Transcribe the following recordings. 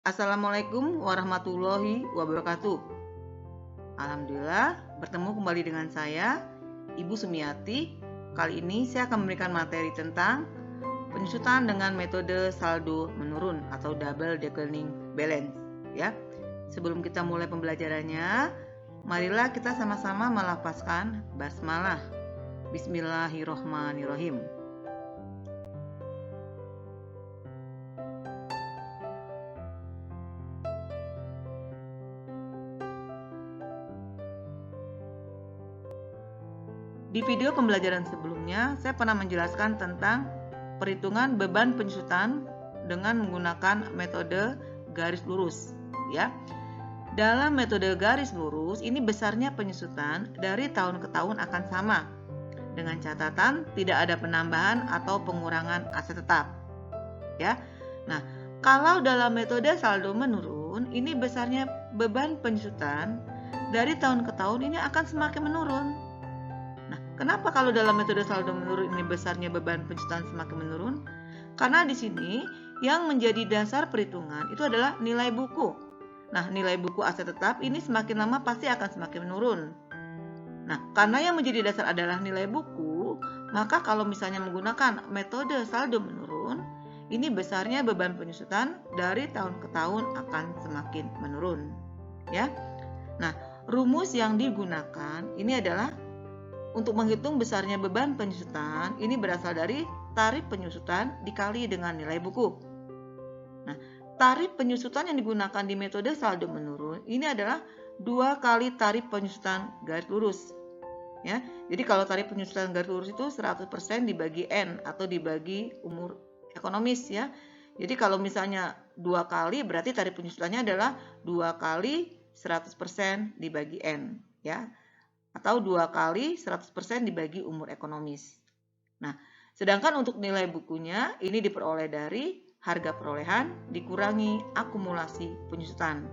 Assalamualaikum warahmatullahi wabarakatuh. Alhamdulillah, bertemu kembali dengan saya, Ibu Sumiati. Kali ini saya akan memberikan materi tentang penyusutan dengan metode saldo menurun atau double declining balance. Ya, sebelum kita mulai pembelajarannya, marilah kita sama-sama melafazkan basmalah. Bismillahirrohmanirrohim. Di video pembelajaran sebelumnya, saya pernah menjelaskan tentang perhitungan beban penyusutan dengan menggunakan metode garis lurus, ya. Dalam metode garis lurus, ini besarnya penyusutan dari tahun ke tahun akan sama, dengan catatan tidak ada penambahan atau pengurangan aset tetap, ya. Nah, kalau dalam metode saldo menurun, ini besarnya beban penyusutan dari tahun ke tahun ini akan semakin menurun. Kenapa kalau dalam metode saldo menurun ini besarnya beban penyusutan semakin menurun? Karena di sini yang menjadi dasar perhitungan itu adalah nilai buku. Nah, nilai buku aset tetap ini semakin lama pasti akan semakin menurun. Nah, karena yang menjadi dasar adalah nilai buku, maka kalau misalnya menggunakan metode saldo menurun, ini besarnya beban penyusutan dari tahun ke tahun akan semakin menurun. Ya. Nah, rumus yang digunakan ini adalah untuk menghitung besarnya beban penyusutan, ini berasal dari tarif penyusutan dikali dengan nilai buku. Nah, tarif penyusutan yang digunakan di metode saldo menurun, ini adalah 2 kali tarif penyusutan garis lurus. Ya, jadi kalau tarif penyusutan garis lurus itu 100% dibagi N atau dibagi umur ekonomis, ya. Jadi kalau misalnya 2 kali, berarti tarif penyusutannya adalah 2 kali 100% dibagi N, ya. Atau 2 kali 100% dibagi umur ekonomis. Nah, sedangkan untuk nilai bukunya ini diperoleh dari harga perolehan dikurangi akumulasi penyusutan.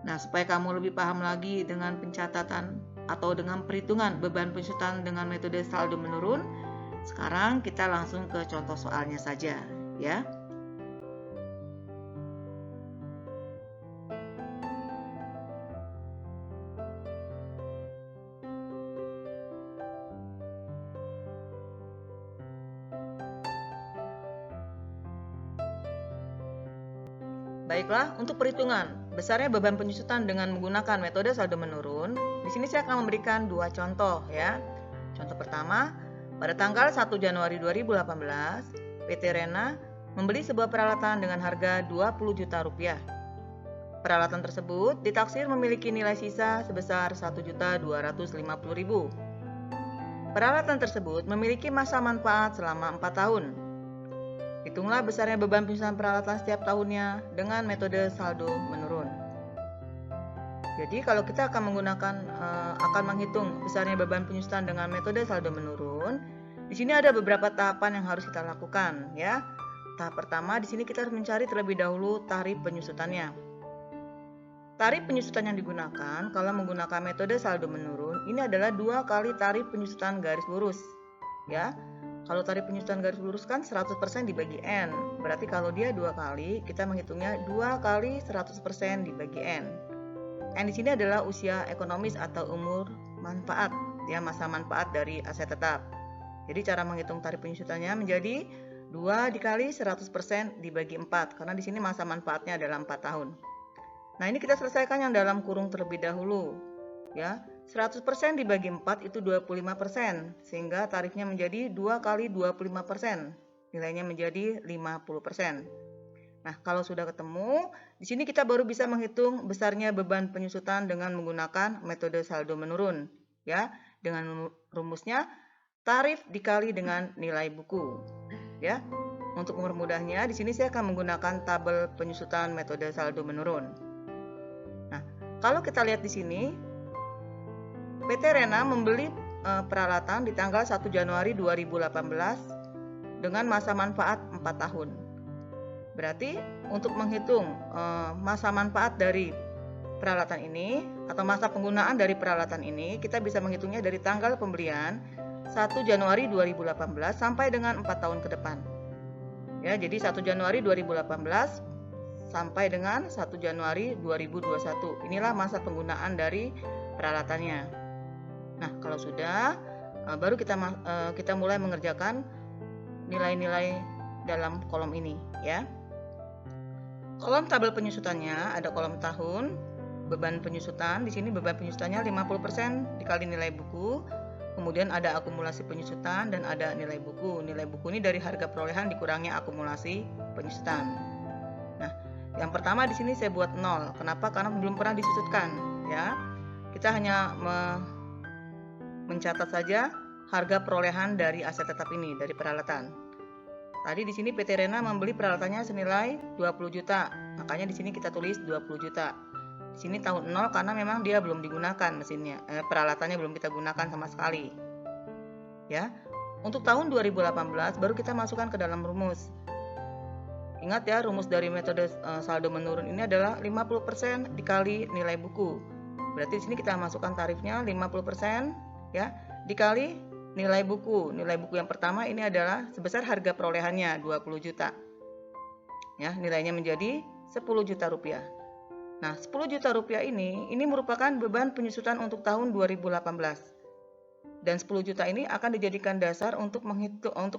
Nah, supaya kamu lebih paham lagi dengan pencatatan atau dengan perhitungan beban penyusutan dengan metode saldo menurun, sekarang kita langsung ke contoh soalnya saja, ya. Baiklah, untuk perhitungan besarnya beban penyusutan dengan menggunakan metode saldo menurun, di sini saya akan memberikan 2 contoh, ya. Contoh pertama, pada tanggal 1 Januari 2018, PT Rena membeli sebuah peralatan dengan harga 20 juta rupiah. Peralatan tersebut ditaksir memiliki nilai sisa sebesar 1.250.000. Peralatan tersebut memiliki masa manfaat selama 4 tahun. Hitunglah besarnya beban penyusutan peralatan setiap tahunnya dengan metode saldo menurun. Jadi kalau kita akan menghitung besarnya beban penyusutan dengan metode saldo menurun, di sini ada beberapa tahapan yang harus kita lakukan, ya. Tahap pertama, di sini kita harus mencari terlebih dahulu tarif penyusutannya. Tarif penyusutan yang digunakan kalau menggunakan metode saldo menurun ini adalah 2 kali tarif penyusutan garis lurus, ya. Kalau tarif penyusutan garis lurus kan 100% dibagi N. Berarti kalau dia 2 kali, kita menghitungnya 2 kali 100% dibagi N. N di sini adalah usia ekonomis atau umur manfaat, ya, masa manfaat dari aset tetap. Jadi cara menghitung tarif penyusutannya menjadi 2 dikali 100% dibagi 4, karena di sini masa manfaatnya adalah 4 tahun. Nah, ini kita selesaikan yang dalam kurung terlebih dahulu, ya. 100% dibagi 4 itu 25%, sehingga tarifnya menjadi 2 kali 25%, nilainya menjadi 50%. Nah, kalau sudah ketemu, di sini kita baru bisa menghitung besarnya beban penyusutan dengan menggunakan metode saldo menurun, ya. Dengan rumusnya tarif dikali dengan nilai buku, ya. Untuk mempermudahnya, di sini saya akan menggunakan tabel penyusutan metode saldo menurun. Nah, kalau kita lihat di sini, PT Rena membeli peralatan di tanggal 1 Januari 2018 dengan masa manfaat 4 tahun. Berarti untuk menghitung masa manfaat dari peralatan ini atau masa penggunaan dari peralatan ini, kita bisa menghitungnya dari tanggal pembelian 1 Januari 2018 sampai dengan 4 tahun ke depan. Ya, jadi 1 Januari 2018 sampai dengan 1 Januari 2021. Inilah masa penggunaan dari peralatannya. Nah, kalau sudah, baru kita mulai mengerjakan nilai-nilai dalam kolom ini, ya. Kolom tabel penyusutannya ada kolom tahun, beban penyusutan. Di sini beban penyusutannya 50% dikali nilai buku. Kemudian ada akumulasi penyusutan dan ada nilai buku. Nilai buku ini dari harga perolehan dikurangi akumulasi penyusutan. Nah, yang pertama di sini saya buat 0. Kenapa? Karena belum pernah disusutkan, ya. Kita hanya mencatat saja harga perolehan dari aset tetap ini, dari peralatan. Tadi di sini PT Rena membeli peralatannya senilai 20 juta. Makanya di sini kita tulis 20 juta. Di sini tahun 0 karena memang dia belum digunakan mesinnya. Peralatannya belum kita gunakan sama sekali. Ya. Untuk tahun 2018 baru kita masukkan ke dalam rumus. Ingat ya, rumus dari metode saldo menurun ini adalah 50% dikali nilai buku. Berarti di sini kita masukkan tarifnya 50% ya, dikali nilai buku. Nilai buku yang pertama ini adalah sebesar harga perolehannya 20 juta. Ya, nilainya menjadi 10 juta rupiah. Nah, 10 juta rupiah ini merupakan beban penyusutan untuk tahun 2018. Dan 10 juta ini akan dijadikan dasar untuk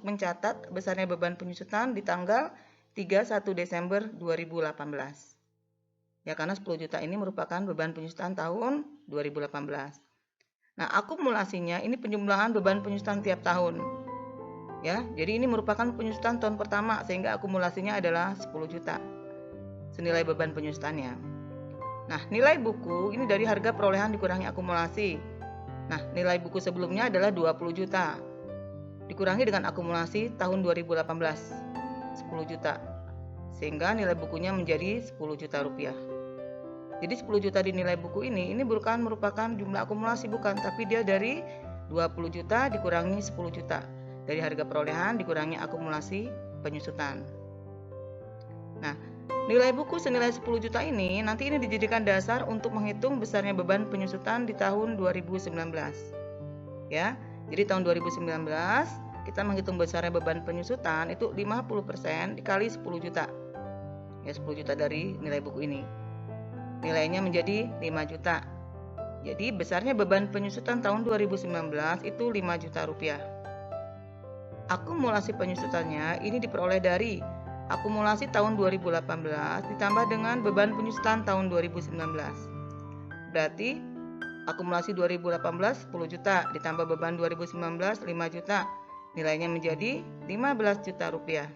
mencatat besarnya beban penyusutan di tanggal 31 Desember 2018. Ya, karena 10 juta ini merupakan beban penyusutan tahun 2018. Nah, akumulasinya ini penjumlahan beban penyusutan tiap tahun. Ya, jadi ini merupakan penyusutan tahun pertama sehingga akumulasinya adalah 10 juta. Senilai beban penyusutannya. Nah, nilai buku ini dari harga perolehan dikurangi akumulasi. Nah, nilai buku sebelumnya adalah 20 juta. Dikurangi dengan akumulasi tahun 2018, 10 juta. Sehingga nilai bukunya menjadi 10 juta rupiah. Jadi 10 juta di nilai buku ini bukan merupakan jumlah akumulasi, bukan, tapi dia dari 20 juta dikurangi 10 juta. Dari harga perolehan dikurangi akumulasi penyusutan. Nah, nilai buku senilai 10 juta ini nanti dijadikan dasar untuk menghitung besarnya beban penyusutan di tahun 2019. Ya, jadi tahun 2019 kita menghitung besarnya beban penyusutan itu 50% dikali 10 juta. Ya, 10 juta dari nilai buku ini. Nilainya menjadi 5 juta. Jadi besarnya beban penyusutan tahun 2019 itu 5 juta rupiah. Akumulasi penyusutannya ini diperoleh dari akumulasi tahun 2018 ditambah dengan beban penyusutan tahun 2019. Berarti akumulasi 2018 10 juta ditambah beban 2019 5 juta. Nilainya menjadi 15 juta rupiah.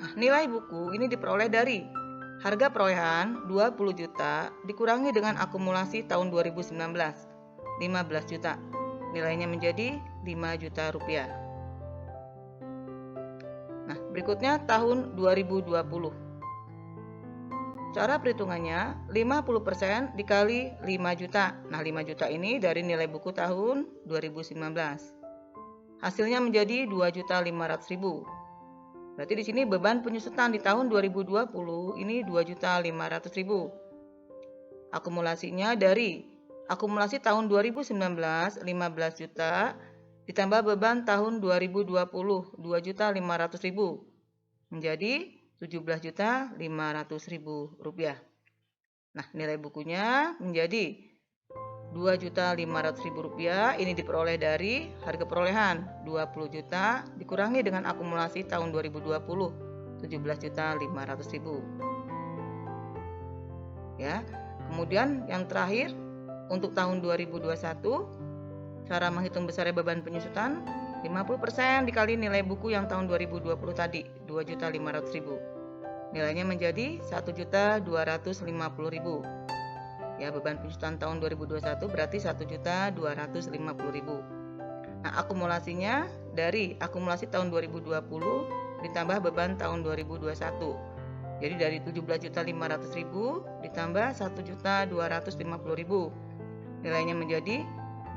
Nah, nilai buku ini diperoleh dari harga perolehan 20 juta dikurangi dengan akumulasi tahun 2019 15 juta. Nilainya menjadi 5 juta rupiah. Nah, berikutnya tahun 2020. Cara perhitungannya 50% dikali 5 juta. Nah, 5 juta ini dari nilai buku tahun 2019. Hasilnya menjadi 2.500.000. Berarti di sini beban penyusutan di tahun 2020 ini 2.500.000. Akumulasinya dari akumulasi tahun 2019 15 juta ditambah beban tahun 2020 2.500.000 menjadi 17.500.000 rupiah. Nah, nilai bukunya menjadi 2.500.000 rupiah. Ini diperoleh dari harga perolehan 20 juta dikurangi dengan akumulasi tahun 2020 17.500.000. Ya. Kemudian yang terakhir untuk tahun 2021 cara menghitung besarnya beban penyusutan 50% dikali nilai buku yang tahun 2020 tadi 2.500.000. Nilainya menjadi 1.250.000. Ya, beban penyusutan tahun 2021 berarti 1.250.000. Nah, akumulasinya dari akumulasi tahun 2020 ditambah beban tahun 2021. Jadi dari 17.500.000 ditambah 1.250.000. Nilainya menjadi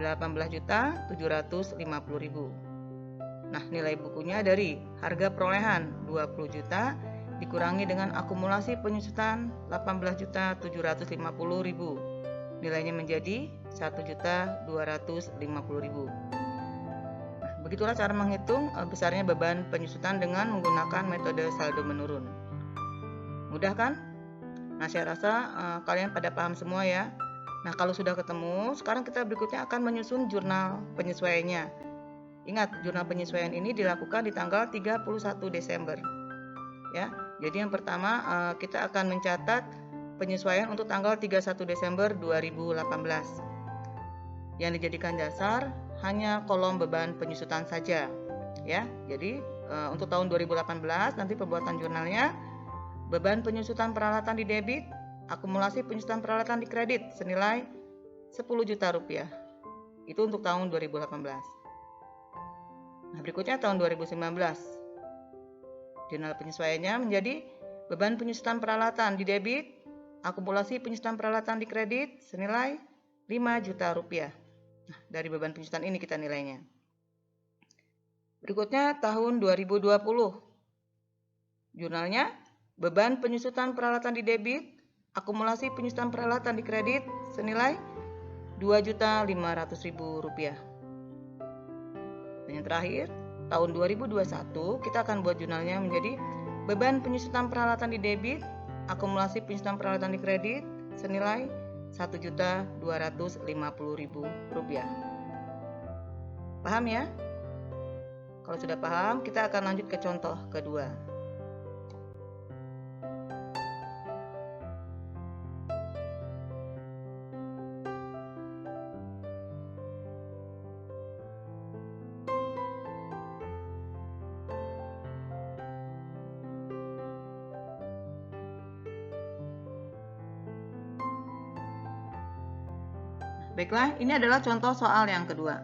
18.750.000. Nah, nilai bukunya dari harga perolehan 20 juta dikurangi dengan akumulasi penyusutan 18.750.000. Nilainya menjadi 1.250.000. Nah, begitulah cara menghitung besarnya beban penyusutan dengan menggunakan metode saldo menurun. Mudah kan? Nah, saya rasa kalian pada paham semua ya. Nah, kalau sudah ketemu, sekarang kita berikutnya akan menyusun jurnal penyesuaiannya. Ingat, jurnal penyesuaian ini dilakukan di tanggal 31 Desember. Ya. Jadi yang pertama kita akan mencatat penyesuaian untuk tanggal 31 Desember 2018. Yang dijadikan dasar hanya kolom beban penyusutan saja. Ya. Jadi untuk tahun 2018 nanti pembuatan jurnalnya beban penyusutan peralatan di debit, akumulasi penyusutan peralatan di kredit senilai 10 juta rupiah. Itu untuk tahun 2018. Nah, berikutnya tahun 2019. Jurnal penyesuaiannya menjadi beban penyusutan peralatan di debit, akumulasi penyusutan peralatan di kredit senilai 5 juta rupiah. Nah, dari beban penyusutan ini kita nilainya. Berikutnya tahun 2020. Jurnalnya beban penyusutan peralatan di debit, akumulasi penyusutan peralatan di kredit senilai Rp2.500.000. Dan yang terakhir, tahun 2021 kita akan buat jurnalnya menjadi beban penyusutan peralatan di debit, akumulasi penyusutan peralatan di kredit senilai Rp1.250.000. Paham ya? Kalau sudah paham, kita akan lanjut ke contoh kedua. Baiklah, ini adalah contoh soal yang kedua.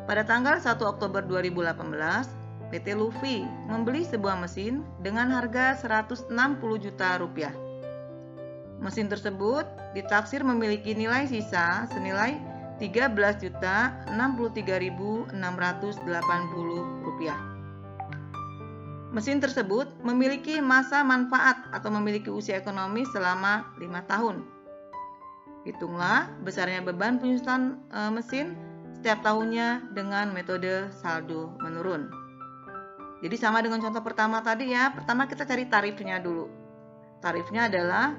Pada tanggal 1 Oktober 2018, PT Luffy membeli sebuah mesin dengan harga Rp160 juta. Mesin tersebut ditaksir memiliki nilai sisa senilai Rp13.063.680. Mesin tersebut memiliki masa manfaat atau memiliki usia ekonomis selama 5 tahun. Hitunglah besarnya beban penyusutan mesin setiap tahunnya dengan metode saldo menurun. Jadi sama dengan contoh pertama tadi ya. Pertama kita cari tarifnya dulu. Tarifnya adalah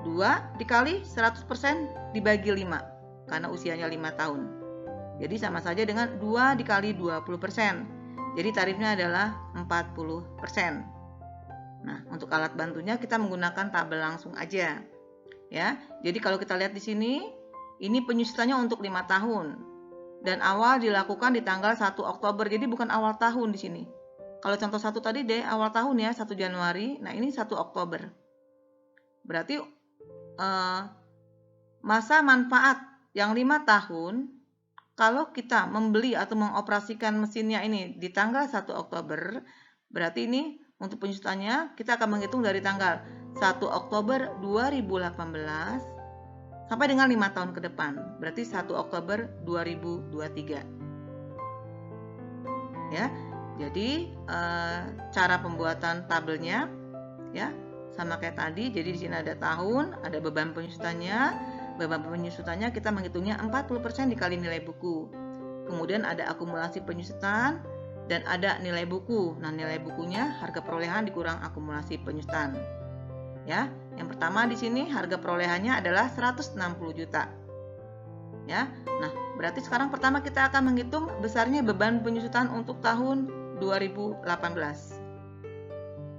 2 dikali 100% dibagi 5 karena usianya 5 tahun. Jadi sama saja dengan 2 dikali 20%. Jadi tarifnya adalah 40%. Nah, untuk alat bantunya kita menggunakan tabel langsung aja. Ya, jadi kalau kita lihat di sini, ini penyusutannya untuk 5 tahun dan awal dilakukan di tanggal 1 Oktober. Jadi bukan awal tahun di sini. Kalau contoh 1 tadi deh awal tahun ya, 1 Januari. Nah, ini 1 Oktober. Berarti masa manfaat yang 5 tahun kalau kita membeli atau mengoperasikan mesinnya ini di tanggal 1 Oktober, berarti ini untuk penyusutannya kita akan menghitung dari tanggal 1 Oktober 2018 sampai dengan 5 tahun ke depan. Berarti 1 Oktober 2023. Ya. Jadi cara pembuatan tabelnya ya sama kayak tadi. Jadi di sini ada tahun, ada beban penyusutannya. Beban penyusutannya kita menghitungnya 40% dikali nilai buku. Kemudian ada akumulasi penyusutan dan ada nilai buku. Nah, nilai bukunya harga perolehan dikurang akumulasi penyusutan. Ya, yang pertama di sini harga perolehannya adalah 160 juta. Ya. Nah, berarti sekarang pertama kita akan menghitung besarnya beban penyusutan untuk tahun 2018.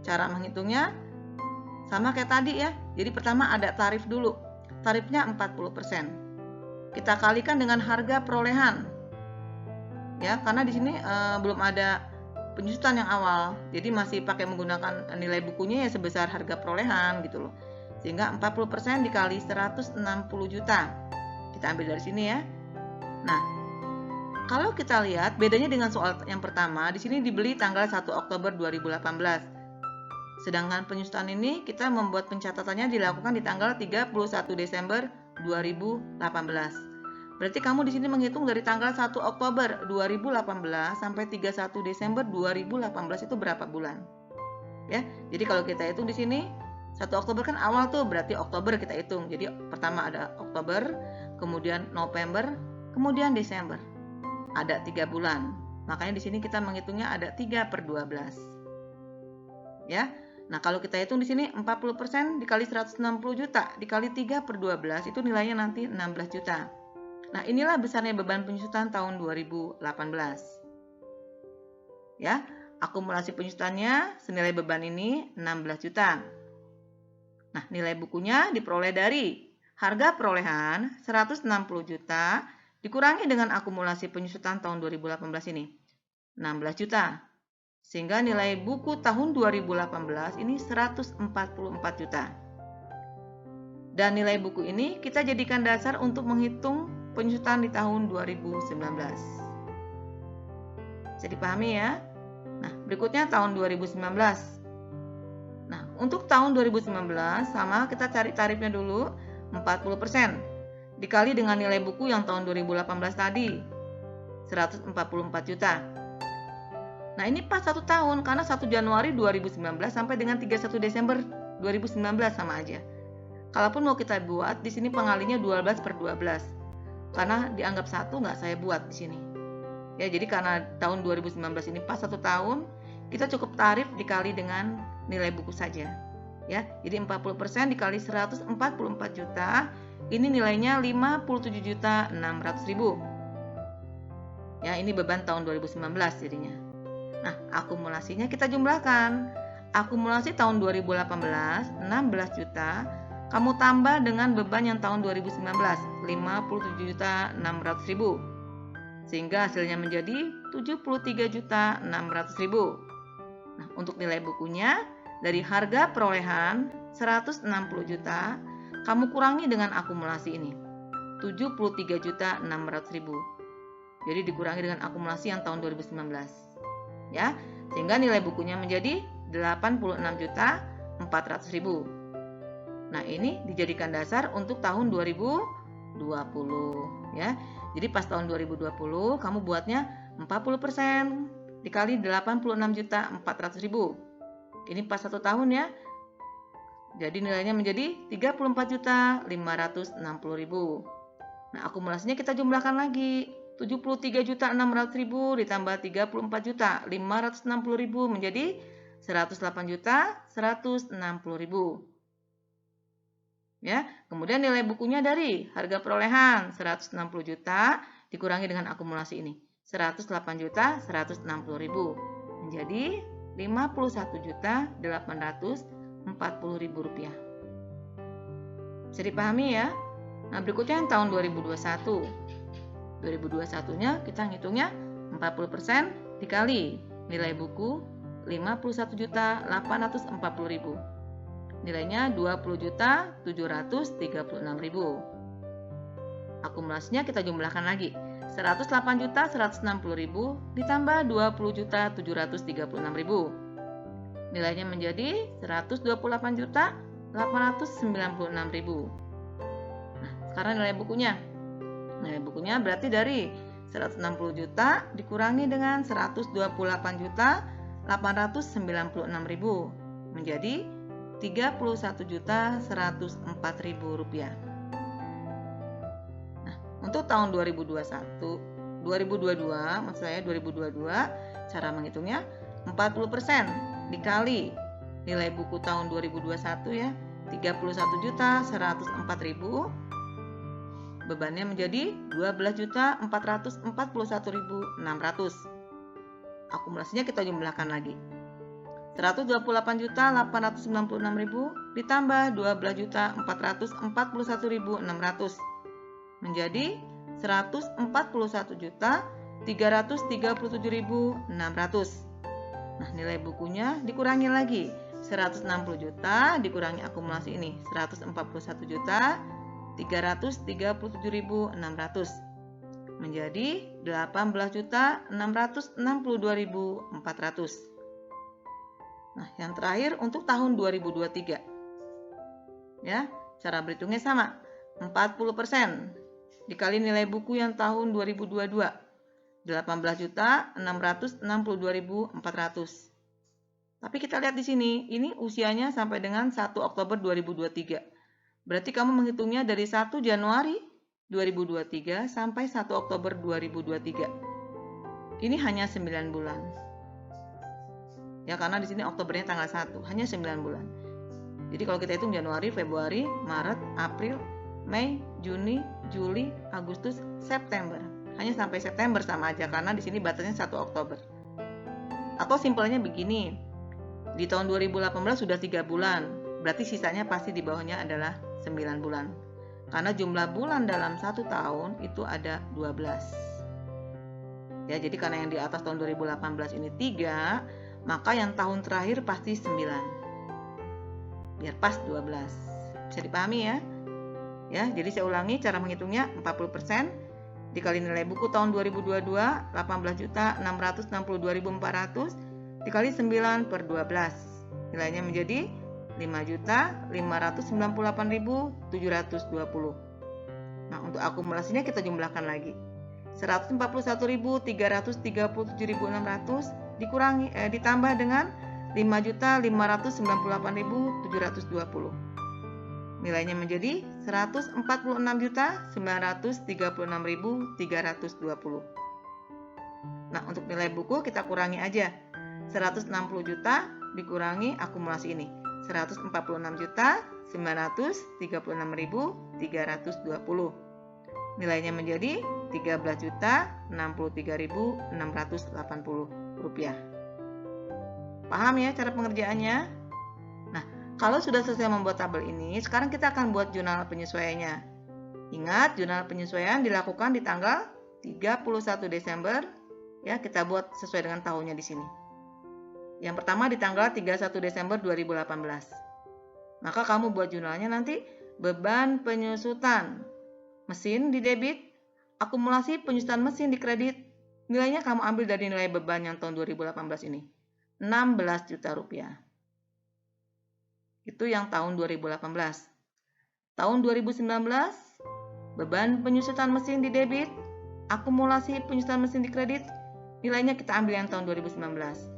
Cara menghitungnya sama kayak tadi ya. Jadi pertama ada tarif dulu. Tarifnya 40%. Kita kalikan dengan harga perolehan. Ya, karena di sini belum ada penyusutan yang awal, jadi masih pakai menggunakan nilai bukunya ya sebesar harga perolehan gitu loh. Sehingga 40% dikali 160 juta. Kita ambil dari sini ya. Nah, kalau kita lihat bedanya dengan soal yang pertama, di sini dibeli tanggal 1 Oktober 2018. Sedangkan penyusutan ini kita membuat pencatatannya dilakukan di tanggal 31 Desember 2018. Berarti kamu di sini menghitung dari tanggal 1 Oktober 2018 sampai 31 Desember 2018 itu berapa bulan? Ya. Jadi kalau kita hitung di sini 1 Oktober kan awal tuh, berarti Oktober kita hitung. Jadi pertama ada Oktober, kemudian November, kemudian Desember. Ada 3 bulan. Makanya di sini kita menghitungnya ada 3/12. Ya. Nah, kalau kita hitung di sini 40% dikali 160 juta dikali 3 per 12 itu nilainya nanti 16 juta. Nah, inilah besarnya beban penyusutan tahun 2018. Ya, akumulasi penyusutannya senilai beban ini 16 juta. Nah, nilai bukunya diperoleh dari harga perolehan 160 juta dikurangi dengan akumulasi penyusutan tahun 2018 ini 16 juta. Sehingga nilai buku tahun 2018 ini 144 juta. Dan nilai buku ini kita jadikan dasar untuk menghitung penyusutan di tahun 2019. Bisa dipahami ya? Nah, berikutnya tahun 2019. Nah, untuk tahun 2019 sama kita cari tarifnya dulu 40% dikali dengan nilai buku yang tahun 2018 tadi 144 juta. Nah, ini pas 1 tahun karena 1 Januari 2019 sampai dengan 31 Desember 2019 sama aja. Kalaupun mau kita buat, di sini pengalinya 12 per 12. Karena dianggap 1 nggak saya buat di sini. Ya, jadi karena tahun 2019 ini pas 1 tahun, kita cukup tarif dikali dengan nilai buku saja. Ya, jadi 40% dikali 144 juta, ini nilainya 57.600.000. Ya, ini beban tahun 2019 jadinya. Nah, akumulasinya kita jumlahkan. Akumulasi tahun 2018 16 juta, kamu tambah dengan beban yang tahun 2019 57.600.000. Sehingga hasilnya menjadi 73.600.000. Nah, untuk nilai bukunya dari harga perolehan 160 juta, kamu kurangi dengan akumulasi ini 73.600.000. Jadi dikurangi dengan akumulasi yang tahun 2019. Ya, sehingga nilai bukunya menjadi 86.400.000. Nah, ini dijadikan dasar untuk tahun 2020 ya. Jadi pas tahun 2020 kamu buatnya 40% dikali 86.400.000. Ini pas 1 tahun ya. Jadi nilainya menjadi 34.560.000. Nah, akumulasinya kita jumlahkan lagi. 73.600.000 ditambah 34.560.000 menjadi 108.160.000. Ya, kemudian nilai bukunya dari harga perolehan 160 juta dikurangi dengan akumulasi ini 108.160.000 menjadi 51.840.000 rupiah. Bisa dipahami ya? Nah, berikutnya yang tahun 2021. 2021-nya kita ngitungnya 40% dikali nilai buku 51.840.000. Nilainya 20.736.000. Akumulasinya kita jumlahkan lagi. 108.160.000 ditambah 20.736.000. Nilainya menjadi 128.896.000. Nah, sekarang nilai bukunya. Nilai bukunya berarti dari 160 juta dikurangi dengan 128.896.000 menjadi 31.104.000 rupiah. Nah, untuk tahun 2022 maksud saya 2022 cara menghitungnya 40% dikali nilai buku tahun 2021 ya 31.104.000. Bebannya menjadi 12.441.600. Akumulasinya kita jumlahkan lagi. 128.896.000 ditambah 12.441.600 menjadi 141.337.600. Nah, nilai bukunya dikurangi lagi. 160 juta dikurangi akumulasi ini 141.337.600 menjadi 18.662.400. Nah, yang terakhir untuk tahun 2023. Ya, cara berhitungnya sama. 40% dikali nilai buku yang tahun 2022. 18.662.400. Tapi kita lihat di sini, ini usianya sampai dengan 1 Oktober 2023. Berarti kamu menghitungnya dari 1 Januari 2023 sampai 1 Oktober 2023. Ini hanya 9 bulan. Ya, karena di sini Oktobernya tanggal 1, hanya 9 bulan. Jadi kalau kita hitung Januari, Februari, Maret, April, Mei, Juni, Juli, Agustus, September. Hanya sampai September sama aja karena di sini batasnya 1 Oktober. Atau simpelnya begini. Di tahun 2018 sudah 3 bulan. Berarti sisanya pasti di bawahnya adalah 9 bulan. Karena jumlah bulan dalam 1 tahun itu ada 12. Ya, jadi karena yang di atas tahun 2018 ini 3, maka yang tahun terakhir pasti 9. Biar pas 12. Bisa dipahami ya? Ya, jadi saya ulangi cara menghitungnya. 40% dikali nilai buku tahun 2022 18.662.400 dikali 9 per 12. Nilainya menjadi 5.598.720. Nah, untuk akumulasinya kita jumlahkan lagi. 141.337.600 ditambah dengan 5.598.720. Nilainya menjadi 146.936.320. Nah, untuk nilai buku kita kurangi aja. 160 juta dikurangi akumulasi ini. 146.936.320. Nilainya menjadi 13.063.680 rupiah. Paham ya cara pengerjaannya? Nah, kalau sudah selesai membuat tabel ini, sekarang kita akan buat jurnal penyesuaiannya. Ingat, jurnal penyesuaian dilakukan di tanggal 31 Desember. Ya, kita buat sesuai dengan tahunnya di sini. Yang pertama di tanggal 31 Desember 2018. Maka kamu buat jurnalnya nanti beban penyusutan mesin di debit, akumulasi penyusutan mesin di kredit. Nilainya kamu ambil dari nilai beban yang tahun 2018 ini. 16 juta rupiah. Itu yang tahun 2018. Tahun 2019, beban penyusutan mesin di debit, akumulasi penyusutan mesin di kredit, nilainya kita ambil yang tahun 2019.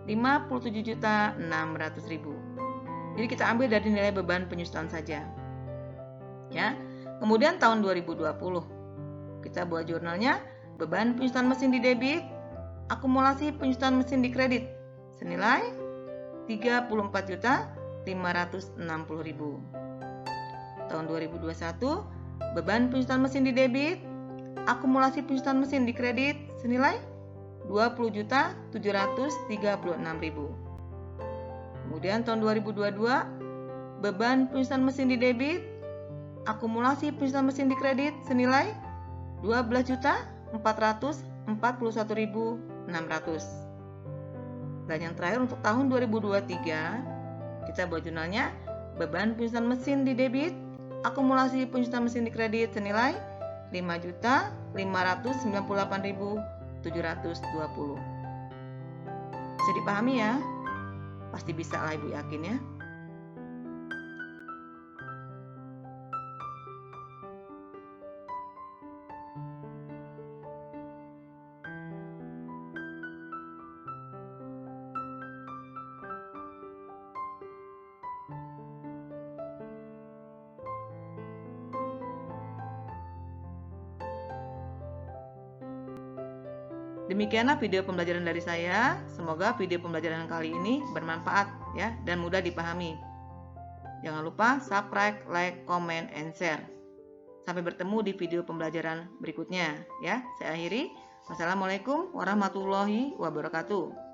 57.600.000. Jadi kita ambil dari nilai beban penyusutan saja. Ya. Kemudian tahun 2020, kita buat jurnalnya beban penyusutan mesin di debit, akumulasi penyusutan mesin di kredit senilai 34.560.000. Tahun 2021, beban penyusutan mesin di debit, akumulasi penyusutan mesin di kredit senilai 20.736.000. Kemudian tahun 2022, beban penyusutan mesin di debit, akumulasi penyusutan mesin di kredit senilai 12.441.600. Dan yang terakhir untuk tahun 2023, kita buat jurnalnya beban penyusutan mesin di debit, akumulasi penyusutan mesin di kredit senilai 5.598.720. Bisa dipahami ya? Pasti bisa lah, Ibu yakin ya. Demikianlah video pembelajaran dari saya. Semoga video pembelajaran kali ini bermanfaat ya dan mudah dipahami. Jangan lupa subscribe, like, comment, and share. Sampai bertemu di video pembelajaran berikutnya ya. Saya akhiri. Wassalamualaikum warahmatullahi wabarakatuh.